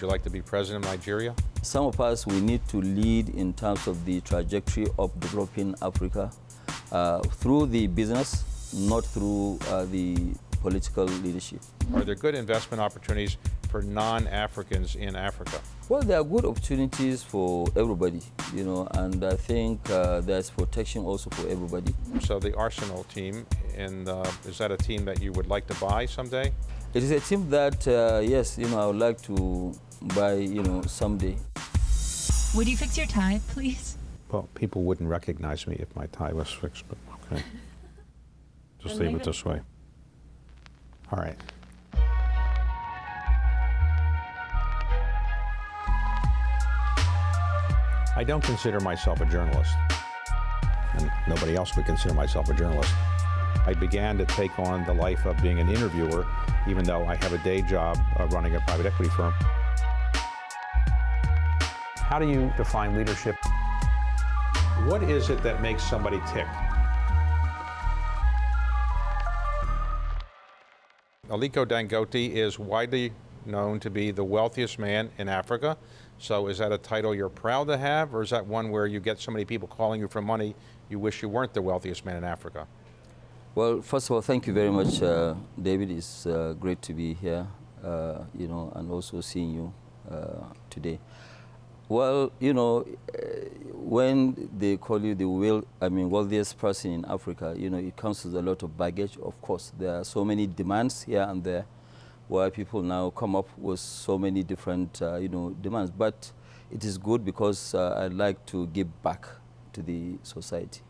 Would you like to be president of Nigeria? Some of us, we need to lead in terms of the trajectory of developing Africa through the business, not through the political leadership. Are there good investment opportunities for non-Africans in Africa? Well, there are good opportunities for everybody, you know, and I think there's protection also for everybody. So the Arsenal team, is that a team that you would like to buy someday? It is a team that, yes, you know, I would like to buy, you know, someday. Would you fix your tie, please? Well, people wouldn't recognize me if my tie was fixed, but okay. Just leave it this way. All right. I don't consider myself a journalist, and nobody else would consider myself a journalist. I began to take on the life of being an interviewer, even though I have a day job running a private equity firm. How do you define leadership? What is it that makes somebody tick? Aliko Dangote is widely known to be the wealthiest man in Africa. So is that a title you're proud to have, or is that one where you get so many people calling you for money, you wish you weren't the wealthiest man in Africa? Well, first of all, thank you very much, David. It's great to be here, you know, and also seeing you today. Well, you know, when they call you the wealthiest person in Africa, you know, it comes with a lot of baggage. Of course, there are so many demands here and there, where people now come up with so many different, you know, demands. But it is good because I'd like to give back to the society.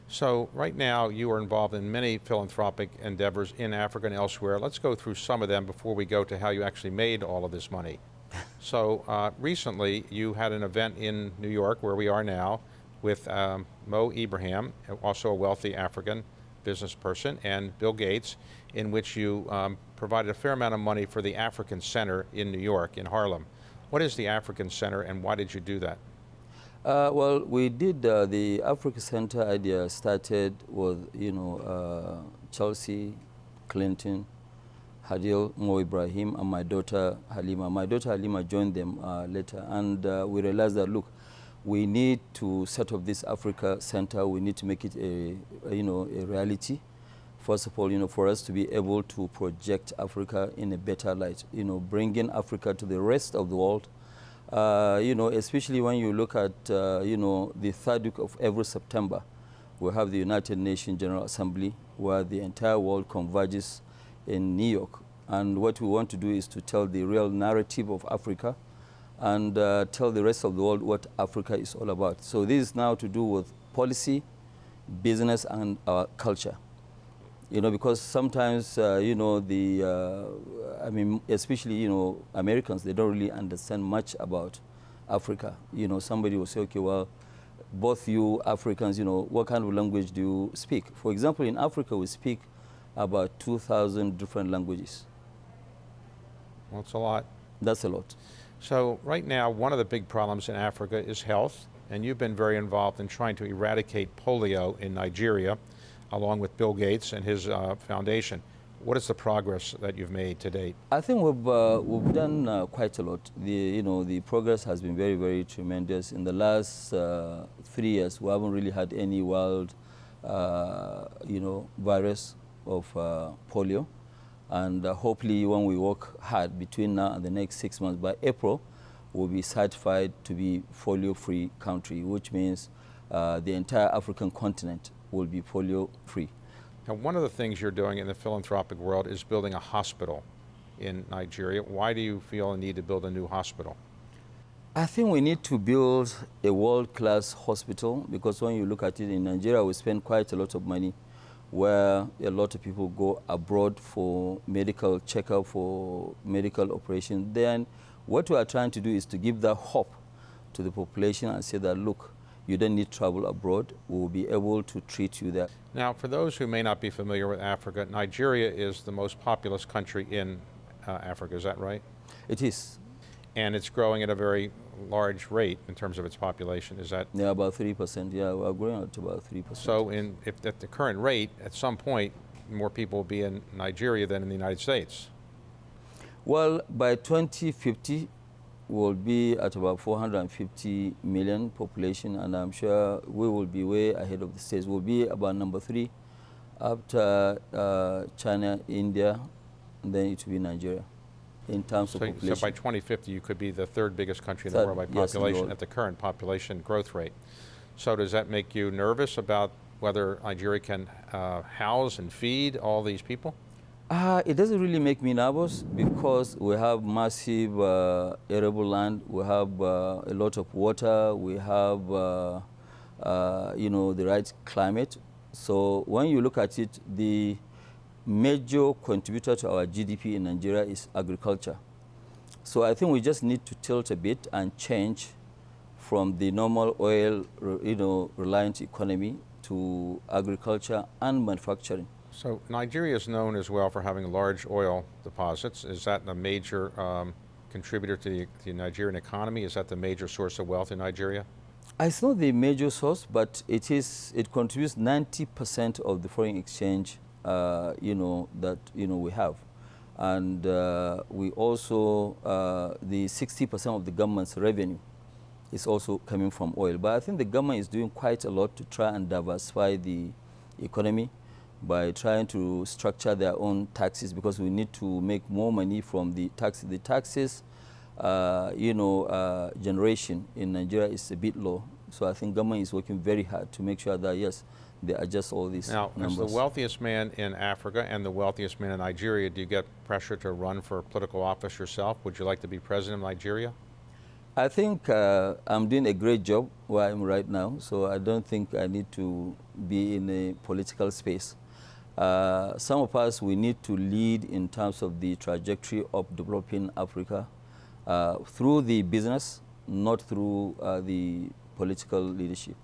So right now you are involved in many philanthropic endeavors in Africa and elsewhere. Let's go through some of them before we go to how you actually made all of this money. So recently you had an event in New York, where we are now, with Mo Ibrahim, also a wealthy African business person, and Bill Gates, in which you provided a fair amount of money for the African Center in New York, in Harlem. What is the African Center, and why did you do that? Well, we did the Africa Center idea started with, you know, Chelsea, Clinton, Hadil, Mo Ibrahim, and my daughter Halima. My daughter Halima joined them later, and we realized that, look, we need to set up this Africa Center. We need to make it a reality. First of all, you know, for us to be able to project Africa in a better light, you know, bringing Africa to the rest of the world. You know, especially when you look at, you know, the third week of every September, we have the United Nations General Assembly, where the entire world converges in New York. And what we want to do is to tell the real narrative of Africa and tell the rest of the world what Africa is all about. So this is now to do with policy, business, and our culture. You know, because sometimes, you know, especially, you know, Americans, they don't really understand much about Africa. You know, somebody will say, okay, well, both you Africans, you know, what kind of language do you speak? For example, in Africa, we speak about 2,000 different languages. Well, that's a lot. That's a lot. So right now, one of the big problems in Africa is health, and you've been very involved in trying to eradicate polio in Nigeria, along with Bill Gates and his foundation. What is the progress that you've made to date? I think we've done quite a lot. The progress has been very, very tremendous. In the last 3 years, we haven't really had any wild, virus of polio. And hopefully, when we work hard between now and the next 6 months, by April, we'll be certified to be polio-free country, which means the entire African continent will be polio-free. Now, one of the things you're doing in the philanthropic world is building a hospital in Nigeria. Why do you feel a need to build a new hospital? I think we need to build a world-class hospital, because when you look at it, in Nigeria, we spend quite a lot of money, where a lot of people go abroad for medical checkup, for medical operation. Then what we are trying to do is to give that hope to the population and say that, look, you don't need travel abroad. We will be able to treat you there. Now, for those who may not be familiar with Africa, Nigeria is the most populous country in Africa. Is that right? It is. And it's growing at a very large rate in terms of its population. Is that? Yeah, about 3%. Yeah, we're growing at about 3%. So if at the current rate, at some point, more people will be in Nigeria than in the United States. Well, by 2050, will be at about 450 million population, and I'm sure we will be way ahead of the States. We'll be about number 3 after China, India, and then it will be Nigeria in terms of population. So by 2050, you could be the 3rd biggest country in the world by population at the current population growth rate. So does that make you nervous about whether Nigeria can house and feed all these people? It doesn't really make me nervous because we have massive arable land, we have a lot of water, we have the right climate. So when you look at it, the major contributor to our GDP in Nigeria is agriculture. So I think we just need to tilt a bit and change from the normal oil reliant economy to agriculture and manufacturing. So Nigeria is known as well for having large oil deposits. Is that a major contributor to the Nigerian economy? Is that the major source of wealth in Nigeria? It's not the major source, but it contributes 90% of the foreign exchange that we have. And we also, the 60% of the government's revenue is also coming from oil. But I think the government is doing quite a lot to try and diversify the economy by trying to structure their own taxes, because we need to make more money from the taxes. The taxes, generation in Nigeria is a bit low. So I think government is working very hard to make sure that, yes, they adjust all these numbers. Now, as the wealthiest man in Africa and the wealthiest man in Nigeria, do you get pressure to run for political office yourself? Would you like to be president of Nigeria? I think I'm doing a great job where I'm right now, so I don't think I need to be in a political space. Some of us, we need to lead in terms of the trajectory of developing Africa through the business, not through the political leadership.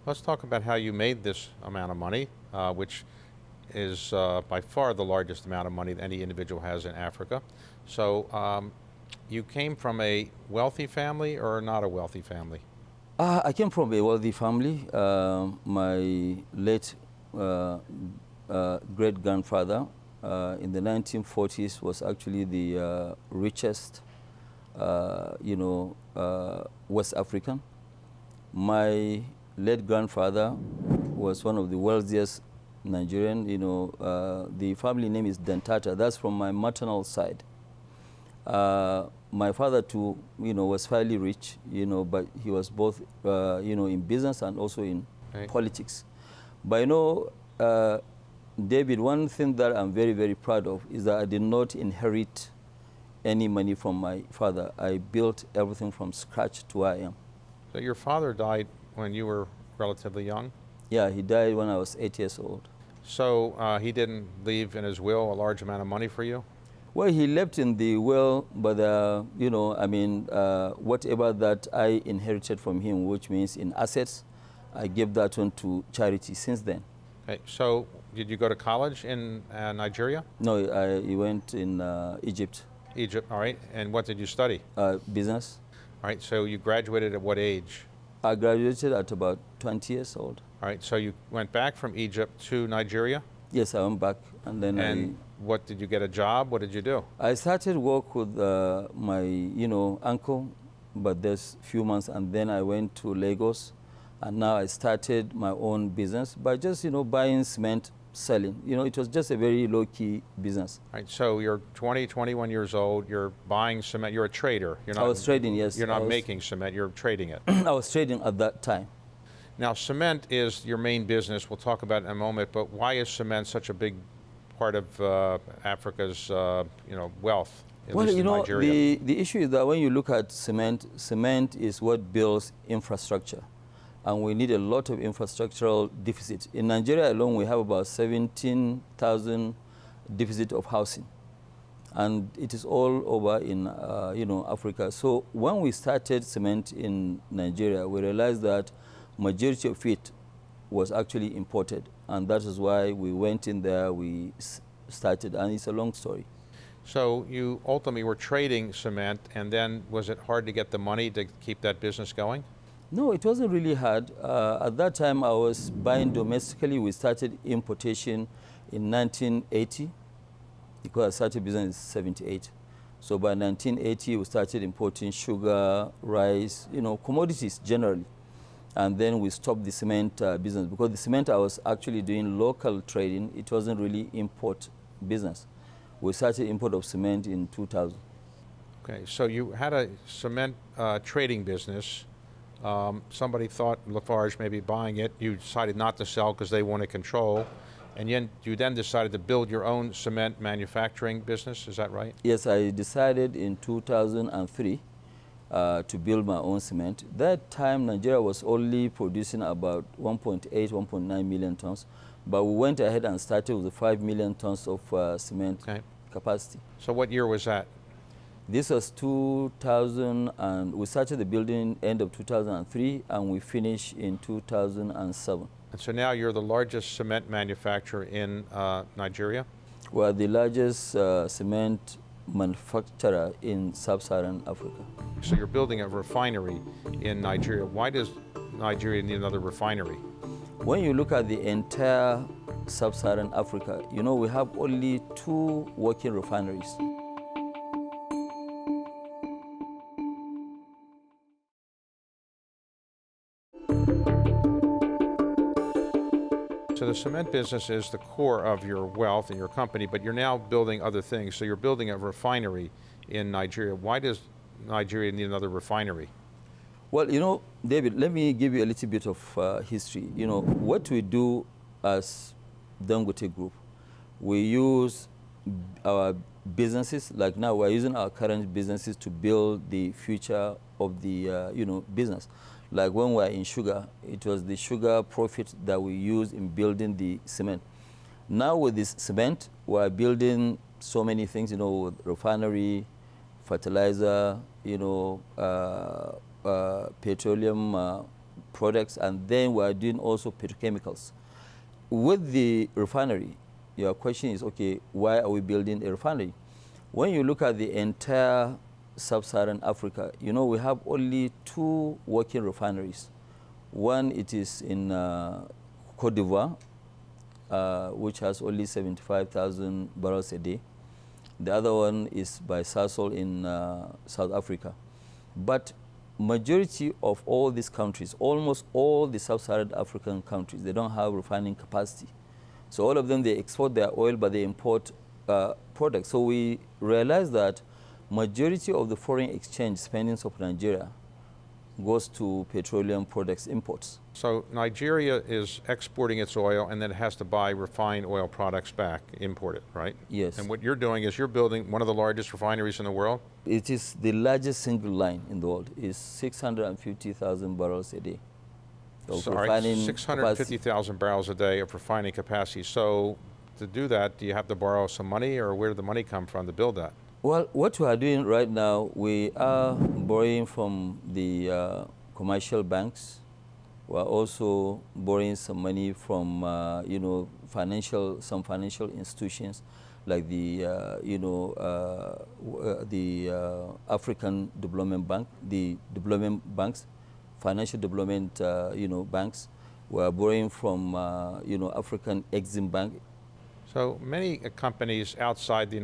Let's talk about how you made this amount of money, which is by far the largest amount of money that any individual has in Africa. So you came from a wealthy family or not a wealthy family? I came from a wealthy family. My late great-grandfather in the 1940s was actually the richest, West African. My late grandfather was one of the wealthiest Nigerian. The family name is Dentata. That's from my maternal side. My father too, was fairly rich, but he was both, in business and also in politics. But David, one thing that I'm very, very proud of is that I did not inherit any money from my father. I built everything from scratch to where I am. So your father died when you were relatively young? Yeah, he died when I was 8 years old. So he didn't leave in his will a large amount of money for you? Well, he left in the will, but, whatever that I inherited from him, which means in assets, I gave that one to charity since then. Okay, so did you go to college in Nigeria? No, I went in Egypt. Egypt, all right. And what did you study? Business. All right, so you graduated at what age? I graduated at about 20 years old. All right, so you went back from Egypt to Nigeria? Yes, I went back, and then what did you get a job? What did you do? I started work with my, uncle, but there's a few months, and then I went to Lagos, and now I started my own business by just, buying cement, selling. It was just a very low-key business. All right, so you're 20, 21 years old, you're buying cement, you're a trader. You're not, I was trading, yes. You're not making cement, you're trading it. I was trading at that time. Now, cement is your main business. We'll talk about it in a moment, but why is cement such a big part of Africa's, wealth, at least in Nigeria? The issue is that when you look at cement, cement is what builds infrastructure. And we need a lot of infrastructural deficit. In Nigeria alone, we have about 17,000 deficit of housing. And it is all over in, Africa. So when we started cement in Nigeria, we realized that majority of it was actually imported. And that is why we went in there, we started, and it's a long story. So you ultimately were trading cement, and then was it hard to get the money to keep that business going? No, it wasn't really hard. At that time, I was buying domestically. We started importation in 1980, because I started business in 78. So by 1980, we started importing sugar, rice, commodities generally. And then we stopped the cement business because the cement I was actually doing local trading. It wasn't really import business. We started import of cement in 2000. Okay, so you had a cement trading business. Somebody thought Lafarge may be buying it. You decided not to sell because they wanted control. And you then decided to build your own cement manufacturing business, is that right? Yes, I decided in 2003 to build my own cement. That time, Nigeria was only producing about 1.8, 1.9 million tons. But we went ahead and started with 5 million tons of cement capacity. So what year was that? This was 2000, and we started the building end of 2003, and we finished in 2007. And so now you're the largest cement manufacturer in Nigeria? We're the largest cement manufacturer in sub-Saharan Africa. So you're building a refinery in Nigeria. Why does Nigeria need another refinery? When you look at the entire sub-Saharan Africa, we have only 2 working refineries. So the cement business is the core of your wealth and your company, but you're now building other things. So you're building a refinery in Nigeria. Why does Nigeria need another refinery? Well, David, let me give you a little bit of history. What we do as Dangote Group, we use our businesses, like now we're using our current businesses to build the future of the, business. Like when we're in sugar, it was the sugar profit that we used in building the cement. Now with this cement, we're building so many things, with refinery, fertilizer, petroleum products, and then we're doing also petrochemicals. With the refinery, your question is, okay, why are we building a refinery? When you look at the entire sub-Saharan Africa, we have only 2 working refineries. One, it is in Cote d'Ivoire, which has only 75,000 barrels a day. The other one is by Sasol in South Africa. But majority of all these countries, almost all the sub-Saharan African countries, they don't have refining capacity. So all of them, they export their oil, but they import products. So we realize that majority of the foreign exchange spendings of Nigeria goes to petroleum products imports. So Nigeria is exporting its oil and then it has to buy refined oil products back, import it, right? Yes. And what you're doing is you're building one of the largest refineries in the world? It is the largest single line in the world. It's 650,000 barrels a day. Sorry, 650,000 barrels a day of refining capacity. So to do that, do you have to borrow some money, or where did the money come from to build that? Well, what we are doing right now, we are borrowing from the commercial banks. We are also borrowing some money from, some financial institutions like the, African Development Bank, the development banks, financial development, banks. We are borrowing from, African Exim Bank. So many companies outside the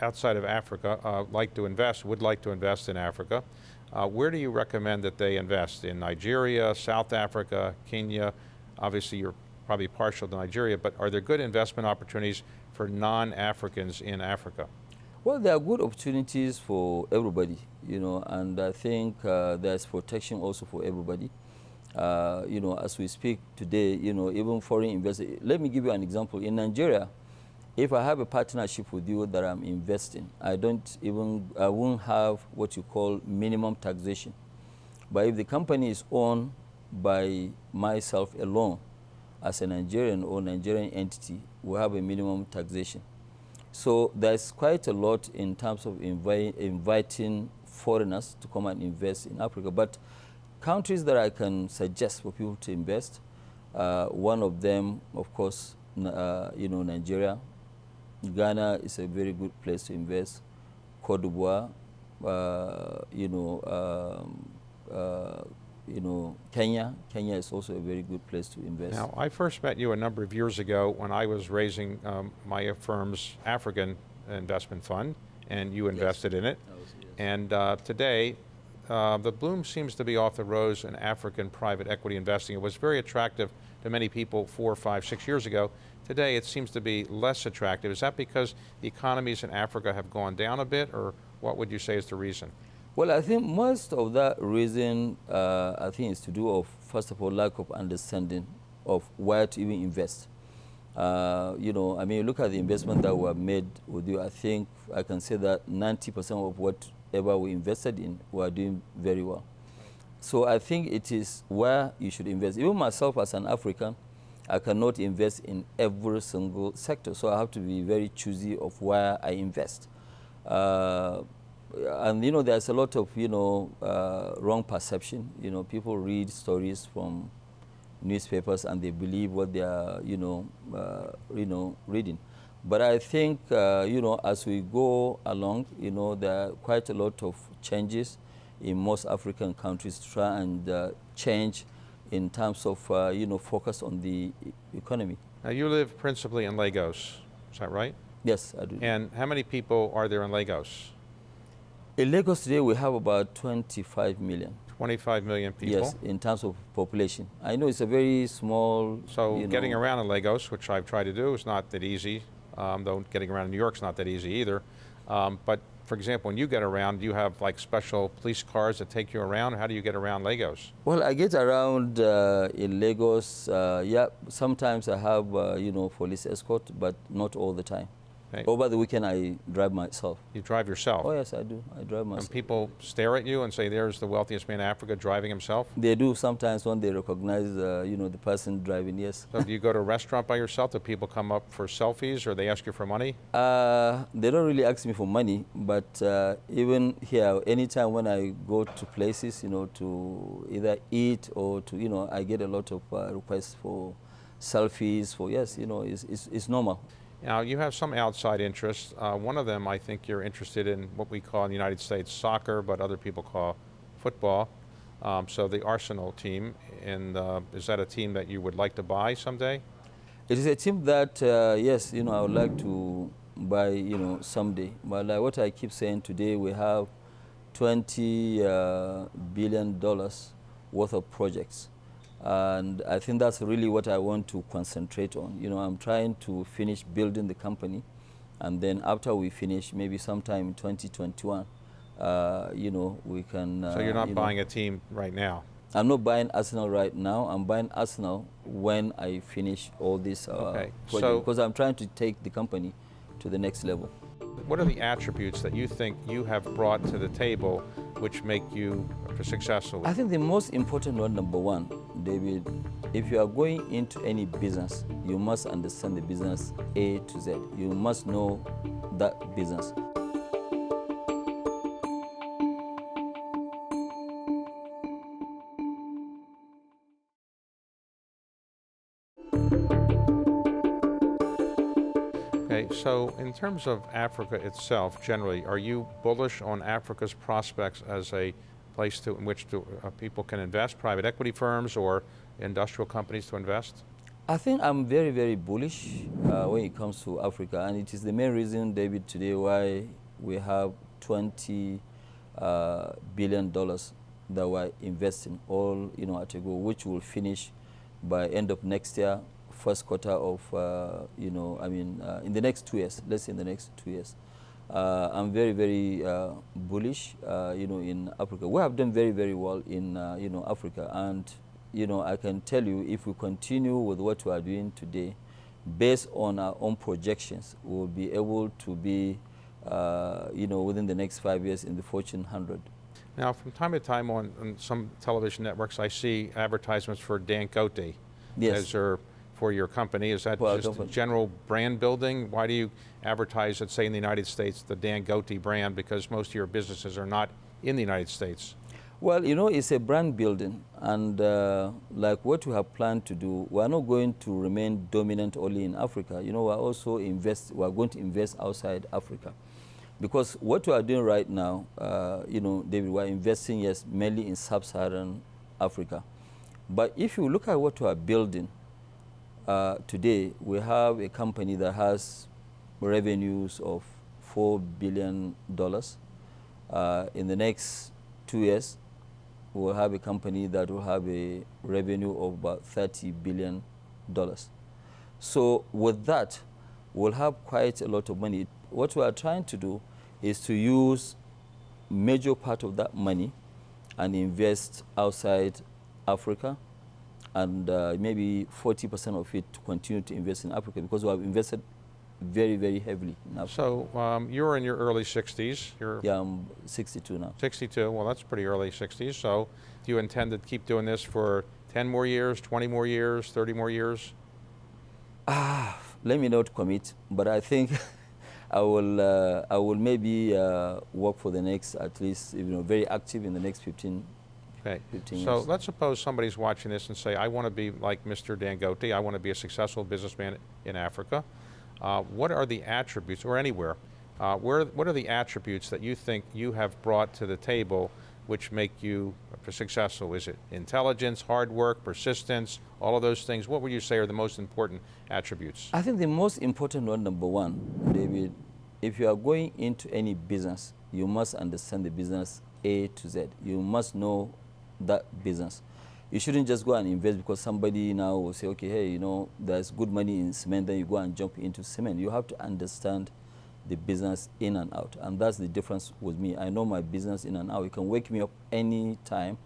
outside of Africa would like to invest in Africa. Where do you recommend that they invest? In Nigeria, South Africa, Kenya? Obviously, you're probably partial to Nigeria, but are there good investment opportunities for non-Africans in Africa? Well, there are good opportunities for everybody, and I think there's protection also for everybody. As we speak today, even foreign investors. Let me give you an example. In Nigeria, if I have a partnership with you that I'm investing, I won't have what you call minimum taxation. But if the company is owned by myself alone as a Nigerian or Nigerian entity, we have a minimum taxation. So there's quite a lot in terms of inviting foreigners to come and invest in Africa. But countries that I can suggest for people to invest, one of them, of course, Nigeria. Ghana is a very good place to invest. Cote d'Ivoire, Kenya. Kenya is also a very good place to invest. Now, I first met you a number of years ago when I was raising my firm's African investment fund, and you invested in it. Yes. And today, the bloom seems to be off the rose in African private equity investing. It was very attractive to many people 4, 5, 6 years ago. Today, it seems to be less attractive. Is that because the economies in Africa have gone down a bit, or what would you say is the reason? Well, I think most of that reason, I think, is to do of, first of all, lack of understanding of where to even invest. You know, I mean, look at the investment that were made with you. I think I can say that 90% of whatever we invested in, we are doing very well. So I think it is where you should invest. Even myself as an African, I cannot invest in every single sector. So I have to be very choosy of where I invest. And, you know, there's a lot of, you know, wrong perception. You know, people read stories from newspapers and they believe what they are, you know, reading. But I think, you know, as we go along, you know, there are quite a lot of changes in most African countries to try and change in terms of, you know, focus on the economy. Now, you live principally in Lagos, is that right? Yes, I do. And how many people are there in Lagos? In Lagos today, we have about 25 million. 25 million people? Yes, in terms of population. I know it's a very small... So you getting know, around in Lagos, which I've tried to do, is not that easy, though getting around in New York's not that easy either. But for example, when you get around, do you have like special police cars that take you around? How do you get around Lagos? Well, I get around in Lagos. Yeah, sometimes I have, you know, police escort, but not all the time. Okay. Over the weekend, I drive myself. You drive yourself? Oh, yes, I do. I drive myself. And people stare at you and say, there's the wealthiest man in Africa driving himself? They do sometimes when they recognize, you know, the person driving, yes. So do you go to a restaurant by yourself? Do people come up for selfies or they ask you for money? They don't really ask me for money, but even here, anytime when I go to places, you know, to either eat or to, you know, I get a lot of requests for selfies, for, yes, you know, it's normal. Now, you have some outside interests. One of them, I think you're interested in what we call in the United States soccer, but other people call football. So the Arsenal team, and is that a team that you would like to buy someday? It is a team that, yes, you know, I would like to buy, you know, someday. But like what I keep saying today, we have $20 billion worth of projects. And I think that's really what I want to concentrate on. You know, I'm trying to finish building the company, and then after we finish, maybe sometime in 2021, you know, we can... so you're not you buying know, a team right now? I'm not buying Arsenal right now. I'm buying Arsenal when I finish all this Okay. project, So because I'm trying to take the company to the next level. what are the attributes that you think you have brought to the table which make you successful? I think the most important one, number one, David, if you are going into any business, you must understand the business A to Z. You must know that business. Okay, so in terms of Africa itself, generally, are you bullish on Africa's prospects as a place in which people can invest, private equity firms or industrial companies to invest? I think I'm very, very bullish when it comes to Africa, and it is the main reason, David, today why we have $20 billion that we're investing all, you know, at a go, which will finish by end of next year, first quarter of, you know, I mean, in the next 2 years, let's say in the next 2 years. I'm very, very bullish, you know, in Africa. We have done very, very well in, you know, Africa. And, you know, I can tell you, if we continue with what we are doing today, based on our own projections, we'll be able to be, you know, within the next 5 years in the Fortune 100. Now, from time to time on some television networks, I see advertisements for Dangote. Yes. As for your company. Is that For just general brand building? Why do you advertise, let's say in the United States, the Dangote brand? Because most of your businesses are not in the United States. Well, you know, it's a brand building, and like what we have planned to do, we are not going to remain dominant only in Africa. You know, we are going to invest outside Africa. Because what we are doing right now, you know, David, we are investing, yes, mainly in sub-Saharan Africa. But if you look at what we are building, today, we have a company that has revenues of $4 billion. In the next 2 years, we'll have a company that will have a revenue of about $30 billion. So with that, we'll have quite a lot of money. What we are trying to do is to use major part of that money and invest outside Africa, and maybe 40% of it to continue to invest in Africa, because we have invested very, very heavily in Africa. So you're in your early 60s. Yeah, I'm 62 now. 62, well, that's pretty early 60s. So do you intend to keep doing this for 10 more years, 20 more years, 30 more years? Let me not commit, but I think I will maybe work for the next, at least, very active in the next 15 years. So let's suppose somebody's watching this and say, I want to be like Mr. Dangote. I want to be a successful businessman in Africa. What are the attributes, or anywhere, what are the attributes that you think you have brought to the table which make you successful? Is it intelligence, hard work, persistence, all of those things? What would you say are the most important attributes? I think the most important one, number one, David, if you are going into any business, you must understand the business A to Z. You must know that business. You shouldn't just go and invest because somebody now will say, okay, hey, there's good money in cement, then you go and jump into cement. You have to understand the business in and out, and that's the difference with me. I know my business in and out. You can wake me up any time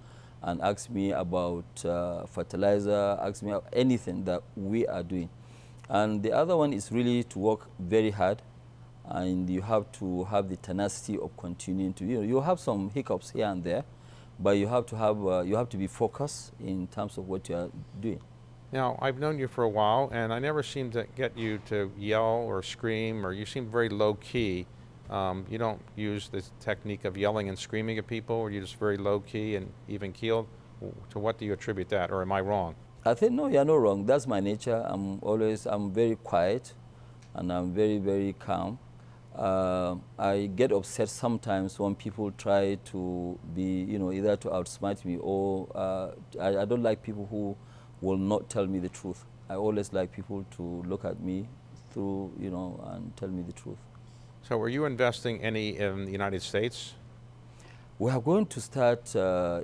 and ask me about fertilizer, ask me about anything that we are doing. And the other one is really to work very hard, and you have to have the tenacity of continuing to, you have some hiccups here and there, but you have to be focused in terms of what you are doing. Now, I've known you for a while, and I never seem to get you to yell or scream, or you seem very low-key. You don't use this technique of yelling and screaming at people, or you're just very low-key and even-keeled. To what do you attribute that, or am I wrong? I think, no, you're not wrong. That's my nature. I'm very quiet, and I'm very, very calm. I get upset sometimes when people try to be, either to outsmart me, or I don't like people who will not tell me the truth. I always like people to look at me through, and tell me the truth. So are you investing any in the United States? We are going to start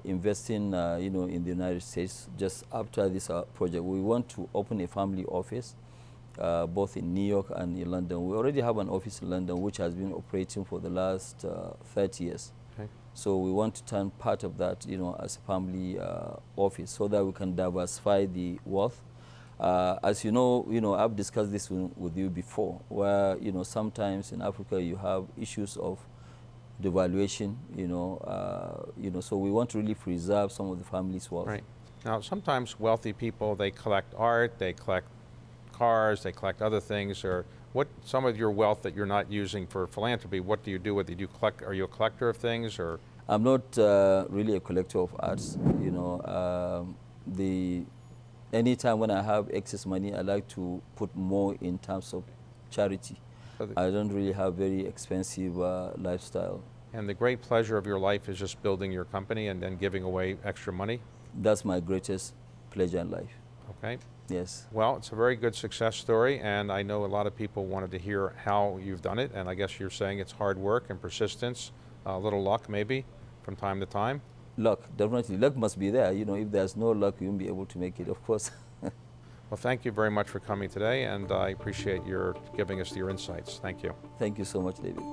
investing, in the United States just after this project. We want to open a family office, both in New York and in London. We already have an office in London which has been operating for the last 30 years. Okay. So we want to turn part of that, as a family office, so that we can diversify the wealth. As you know, I've discussed this with you before, where, sometimes in Africa you have issues of devaluation, so we want to really preserve some of the family's wealth. Right. Now, sometimes wealthy people, they collect art, they collect cars, they collect other things, or what, some of your wealth that you're not using for philanthropy, what do you do with it? Do you collect, are you a collector of things, or? I'm not really a collector of arts, anytime when I have excess money, I like to put more in terms of charity. So I don't really have very expensive lifestyle. And the great pleasure of your life is just building your company and then giving away extra money? That's my greatest pleasure in life. Okay. Yes. Well, it's a very good success story, and I know a lot of people wanted to hear how you've done it, and I guess you're saying it's hard work and persistence, a little luck maybe from time to time? Luck, definitely. Luck must be there. If there's no luck, you won't be able to make it, of course. Well, thank you very much for coming today, and I appreciate your giving us your insights. Thank you. Thank you so much, David.